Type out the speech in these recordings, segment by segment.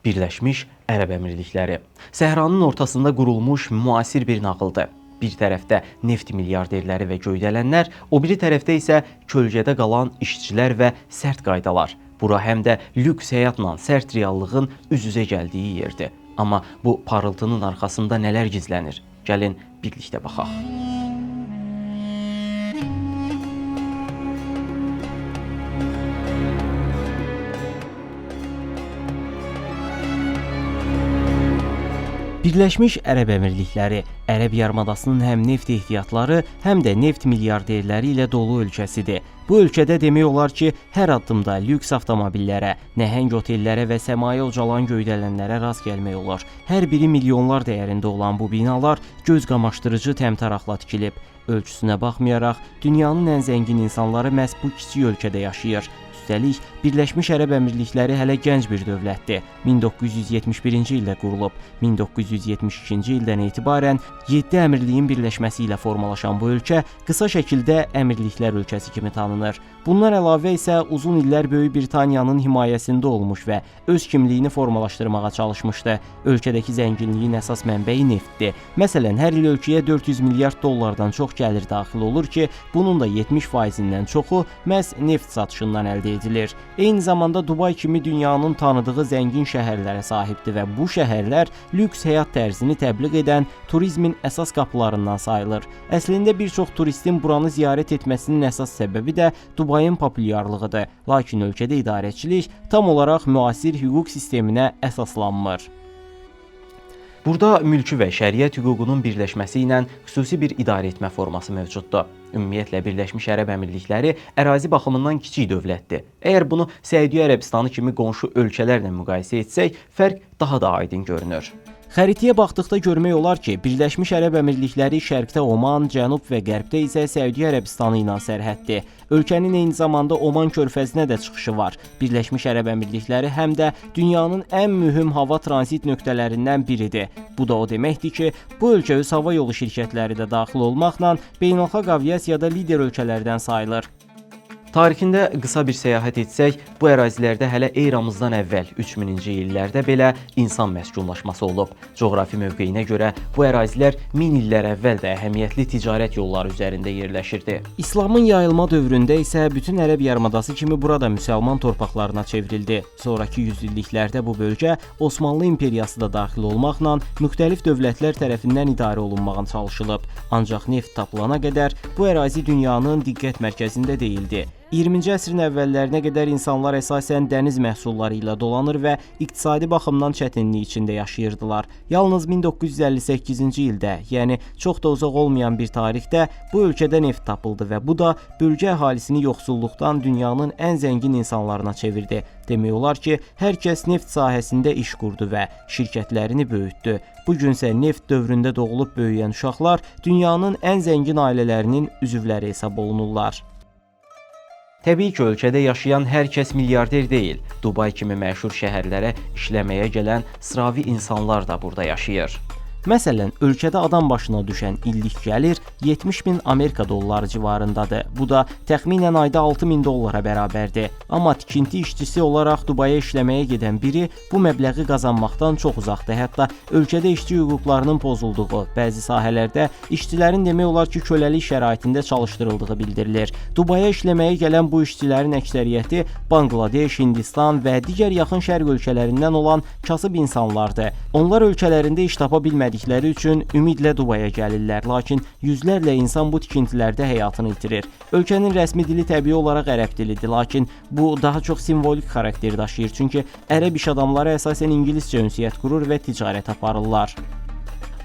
Birləşmiş Ərəb Əmirlikləri. Səhranın ortasında qurulmuş müasir bir nağıldır. Bir tərəfdə neft milyarderləri və göydələnlər, o biri tərəfdə isə kölgədə qalan işçilər və sərt qaydalar. Bura həm də lüks həyatla sərt reallığın üz-üzə gəldiyi yerdir. Amma bu parıltının arxasında nələr gizlənir? Gəlin birlikdə baxaq. Birləşmiş Ərəb Əmirlikləri Ərəb yarımadasının həm neft ehtiyatları, həm də neft milyarderləri ilə dolu ölkəsidir. Bu ölkədə demək olar ki, hər addımda lüks avtomobillərə, nəhəng otellərə və səmaya ucalan göydələnlərə rast gəlmək olur. Hər biri milyonlar dəyərində olan bu binalar göz qamaşdırıcı təmtəraqla tikilib. Ölçüsünə baxmayaraq, dünyanın ən zəngin insanları məhz bu kiçik ölkədə yaşayır. Üstəlik, Birləşmiş Ərəb Əmirlikləri hələ gənc bir dövlətdir. 1971-ci ildə qurulub, 1972-ci ildən etibarən 7 əmirliyin birləşməsi ilə formalaşan bu ölkə qısa şəkildə əmirliklər ölkəsi kimi tanınır. Bundan əlavə isə uzun illər Böyük Britaniyanın himayəsində olmuş və öz kimliyini formalaşdırmağa çalışmışdı. Ölkədəki zənginliyin əsas mənbəyi neftdir. Məsələn, hər il ölkəyə 400 milyard dollardan çox gəlir daxil olur ki, bunun da 70%-dən çoxu məhz neft satışından əldə edilir. Eyni zamanda Dubay kimi dünyanın tanıdığı zəngin şəhərlərə sahibdir və bu şəhərlər lüks həyat tərzini təbliğ edən turizmin əsas qapılarından sayılır. Əslində bir çox turistin buranı ziyarət etməsinin əsas səbəbi də Dubayın populyarlığıdır. Lakin ölkədə idarəçilik tam olaraq müasir hüquq sisteminə əsaslanmır. Burada mülki və şəriət hüququnun birləşməsi ilə xüsusi bir idarəetmə forması mövcuddur. Ümumiyyətlə, Birləşmiş Ərəb Əmirlikləri ərazi baxımından kiçik dövlətdir. Əgər bunu Səudiyyə Ərəbistanı kimi qonşu ölkələrlə müqayisə etsək, fərq daha da aydın görünür. Xəritəyə baxdıqda görmək olar ki, Birləşmiş Ərəb Əmirlikləri şərqdə Oman, cənub və qərbdə isə Səudiyyə Ərəbistanı ilə sərhəddir. Ölkənin eyni zamanda Oman körfəzinə də çıxışı var. Birləşmiş Ərəb Əmirlikləri həm də dünyanın ən mühüm hava tranzit nöqtələrindən biridir. Bu da o deməkdir ki, bu ölkə öz hava yolu şirkətləri də daxil olmaqla beynəlxalq aviasiyada lider ölkələrdən sayılır. Tarixində qısa bir səyahət etsək, bu ərazilərdə hələ eramızdan əvvəl 3000-ci illərdə belə insan məskunlaşması olub. Coğrafi mövqeyinə görə bu ərazilər 1000 illər əvvəl də əhəmiyyətli ticarət yolları üzərində yerləşirdi. İslamın yayılma dövründə isə bütün Ərəb yarımadası kimi burada müsəlman torpaqlarına çevrildi. Sonrakı yüzilliklərdə bu bölgə Osmanlı imperiyası da daxil olmaqla müxtəlif dövlətlər tərəfindən idarə olunmağa çalışılıb. Ancaq neft tapılana qədər bu ərazi dünyanın diqqət mərkəzində deyildi. 20-ci əsrin əvvəllərinə qədər insanlar əsasən dəniz məhsulları ilə dolanır və iqtisadi baxımdan çətinlik içində yaşayırdılar. Yalnız 1958-ci ildə, yəni çox da uzaq olmayan bir tarixdə bu ölkədə neft tapıldı və bu da bölgə əhalisini yoxsulluqdan dünyanın ən zəngin insanlarına çevirdi. Demək olar ki, hər kəs neft sahəsində iş qurdu və şirkətlərini böyütdü. Bu gün isə neft dövründə doğulub böyüyən uşaqlar dünyanın ən zəngin ailələrinin üzvləri hesab olunurlar. Təbii ki, ölkədə yaşayan hər kəs milyarder deyil. Dubay kimi məşhur şəhərlərə işləməyə gələn sıravi insanlar da burada yaşayır. Məsələn, ölkədə adam başına düşən illik gəlir 70.000 Amerika dolları civarındadır. Bu da təxminən ayda 6.000 dollara bərabərdir. Amma tikinti işçisi olaraq Dubaya işləməyə gedən biri bu məbləği qazanmaqdan çox uzaqdır. Hətta ölkədə işçi hüquqlarının pozulduğu, bəzi sahələrdə işçilərin demək olar ki, köləlik şəraitində çalışdırıldığı bildirilir. Dubaya işləməyə gələn bu işçilərin əksəriyyəti Bangladeş, Hindistan və digər yaxın şərq ölkələrindən olan kasıb insanlardır. Onlar ölkələrində iş tapa bilmədikləri üçün ümidlə Dubaya gəlirlər, lakin yüzlərlə insan bu tikintilərdə həyatını itirir. Ölkənin rəsmi dili təbii olaraq ərəb dilidir, lakin bu daha çox simvolik xarakter daşıyır, çünki ərəb iş adamları əsasən ingiliscə ünsiyyət qurur və ticarət aparırlar.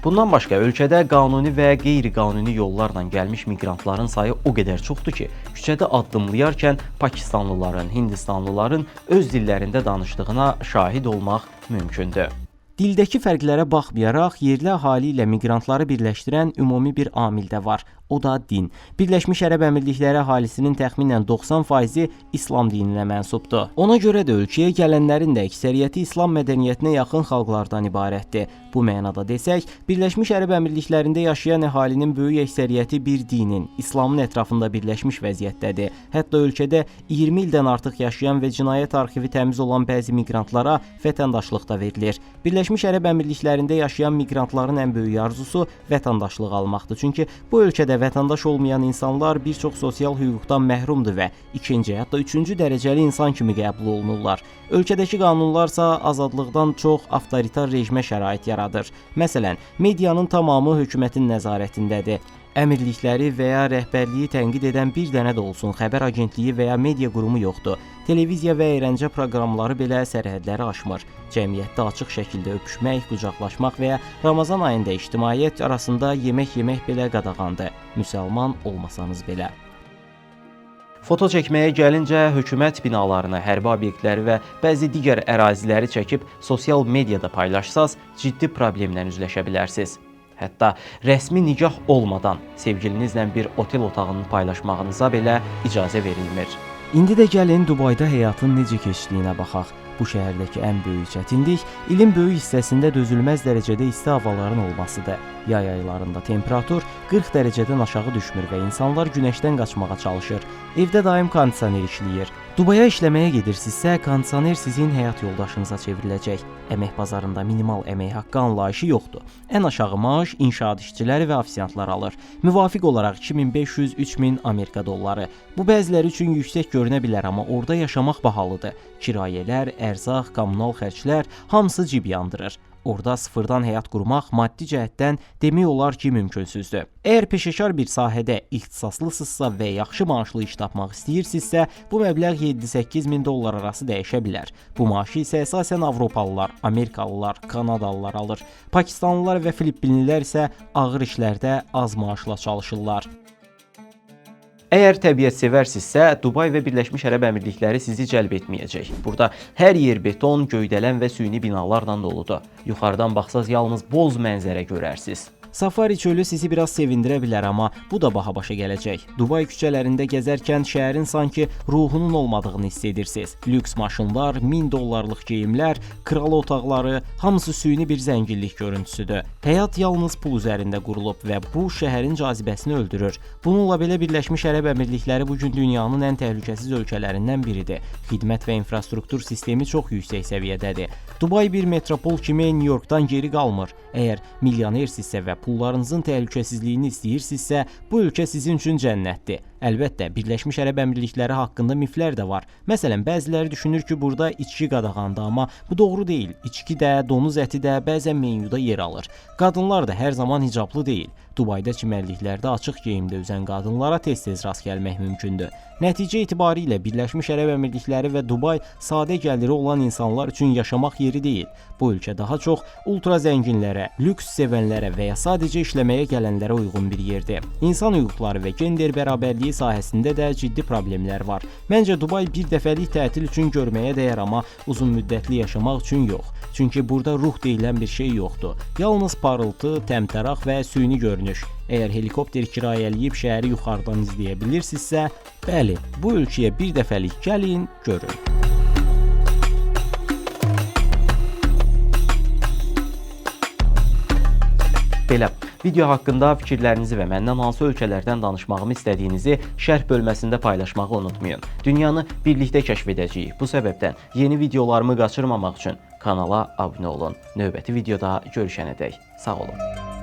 Bundan başqa, ölkədə qanuni və qeyri-qanuni yollarla gəlmiş miqrantların sayı o qədər çoxdur ki, küçədə addımlayarkən Pakistanlıların, Hindistanlıların öz dillərində danışdığına şahid olmaq mümkündür. Dildəki fərqlərə baxmayaraq, yerli əhali ilə miqrantları birləşdirən ümumi bir amil də var. o da din. Birləşmiş Ərəb Əmirlikləri əhalisinin təxminən 90%-i İslam dininə mənsubdur. Ona görə də ölkəyə gələnlərin də əksəriyyəti İslam mədəniyyətinə yaxın xalqlardan ibarətdir. Bu mənada desək, Birləşmiş Ərəb Əmirliklərində yaşayan əhalinin böyük əksəriyyəti bir dinin, İslamın ətrafında birləşmiş vəziyyətdədir. Hətta ölkədə 20 ildən artıq yaşayan və cinayət arxivi təmiz olan bəzi miqrantlara vətəndaşlıq da verilir. Birləşmiş Ərəb Əmirliklərində yaşayan miqrantların ən böyük arzusu vətəndaşlıq almaqdır. Çünki bu ölkədə vətəndaş olmayan insanlar bir çox sosial hüquqdan məhrumdur və ikinci, hətta üçüncü dərəcəli insan kimi qəbul olunurlar. Ölkədəki qanunlarsa azadlıqdan çox avtoritar rejimə şərait yaradır. Məsələn, medianın tamamı hökumətin nəzarətindədir. Əmirlikləri və ya rəhbərliyi tənqid edən bir dənə də olsun xəbər agentliyi və ya media qurumu yoxdur. Televiziya və əyləncə proqramları belə sərhədləri aşmır. Cəmiyyətdə açıq şəkildə öpüşmək, qucaqlaşmaq və ya Ramazan ayında ictimaiyyət arasında yemək yemək belə qadağandır. Müsəlman olmasanız belə. Foto çəkməyə gəlincə, hökumət binalarını, hərbi obyektləri və bəzi digər əraziləri çəkib sosial mediada paylaşsaz, ciddi problemlə üzləşə bilərsiniz. Hətta rəsmi nikah olmadan sevgilinizlə bir otel otağını paylaşmağınıza belə icazə verilmir. İndi də gəlin Dubayda həyatın necə keçdiyinə baxaq. Bu şəhərdəki ən böyük çətinlik ilin böyük hissəsində dözülməz dərəcədə isti havaların olmasıdır. Yay aylarında temperatur 40 dərəcədən aşağı düşmür və insanlar günəşdən qaçmağa çalışır. Evdə daim kondisioner işləyir. Dubaya işləməyə gedirsinizsə, kondisioner sizin həyat yoldaşınıza çevriləcək. Əmək bazarında minimal əmək haqqı anlayışı yoxdur. Ən aşağı maaş inşaat işçiləri və ofisiantlar alır. Müvafiq olaraq 2500-3000 Amerika dolları. Bu bəziləri üçün yüksək görünə bilər, amma orada yaşamaq bahalıdır. Kirayələr, ərzaq, kommunal xərclər hamısı cib yandırır. Orada sıfırdan həyat qurmaq maddi cəhətdən demək olar ki, mümkünsüzdür. Əgər peşəkar bir sahədə ixtisaslısınızsa və yaxşı maaşlı iş tapmaq istəyirsinizsə, bu məbləğ 7-8 min dollar arası dəyişə bilər. Bu maaşı isə əsasən Avropalılar, Amerikalılar, Kanadalılar alır. Pakistanlılar və Filippinlilər isə ağır işlərdə az maaşla çalışırlar. Əgər təbiət sevərsinizsə, Dubay və Birləşmiş Ərəb Əmirlikləri sizi cəlb etməyəcək. Burada hər yer beton, göydələn və süni binalarla doludur. Yuxarıdan baxsaz yalnız boz mənzərə görərsiniz. Safari çölü sizi biraz sevindirə bilər, amma bu da baha başa gələcək. Dubay küçələrində gəzərkən şəhərin sanki ruhunun olmadığını hiss edirsiniz. Lüks maşınlar, 1000 dollarlıq geyimlər, kral otaqları, hamısı süni bir zənginlik görüntüsüdür. Həyat yalnız pul üzərində qurulub və bu şəhərin cazibəsini öldürür. Bununla belə Birləşmiş Ərəb Əmirlikləri bugün dünyanın ən təhlükəsiz ölkələrindən biridir. Xidmət və infrastruktur sistemi çox yüksək səviyyədədir. Dubay bir metropol kimi New Yorkdan geri qalmır. Əgər milyonersinizsə və pullarınızın təhlükəsizliyini istəyirsinizsə, bu ölkə sizin üçün cənnətdir. Əlbəttə, Birləşmiş Ərəb Əmirlikləri haqqında miflər də var. Məsələn, bəziləri düşünür ki, burada içki qadağandır, amma bu doğru deyil. İçki də, donuz əti də bəzən menyuda yer alır. Qadınlar da hər zaman hicablı deyil. Dubayda çimərliklərdə açıq geyimdə üzən qadınlara tez-tez rast gəlmək mümkündür. Nəticə itibarilə Birləşmiş Ərəb Əmirlikləri və Dubay sadə gəliri olan insanlar üçün yaşamaq yeri deyil. Bu ölkə daha çox ultra zənginlərə, lüks sevənlərə və ya sadəcə işləməyə gələnlərə uyğun bir yerdir. İnsan hüquqları və gender bərabərliyi sahəsində də ciddi problemlər var. Məncə Dubay bir dəfəlik tətil üçün görməyə dəyər, amma uzun müddətli yaşamaq üçün yox. Çünki burada ruh deyilən bir şey yoxdur. Yalnız parıltı, təmtəraq və süni görünüş. Əgər helikopter kirayələyib şəhəri yuxarıdan izləyə bilirsinizsə, bəli, bu ölkəyə bir dəfəlik gəlin, görün. Belə, video haqqında fikirlərinizi və məndən hansı ölkələrdən danışmağımı istədiyinizi şərh bölməsində paylaşmağı unutmayın. Dünyanı birlikdə kəşf edəcəyik. Bu səbəbdən yeni videolarımı qaçırmamaq üçün kanala abunə olun. Növbəti videoda görüşənədək sağ olun.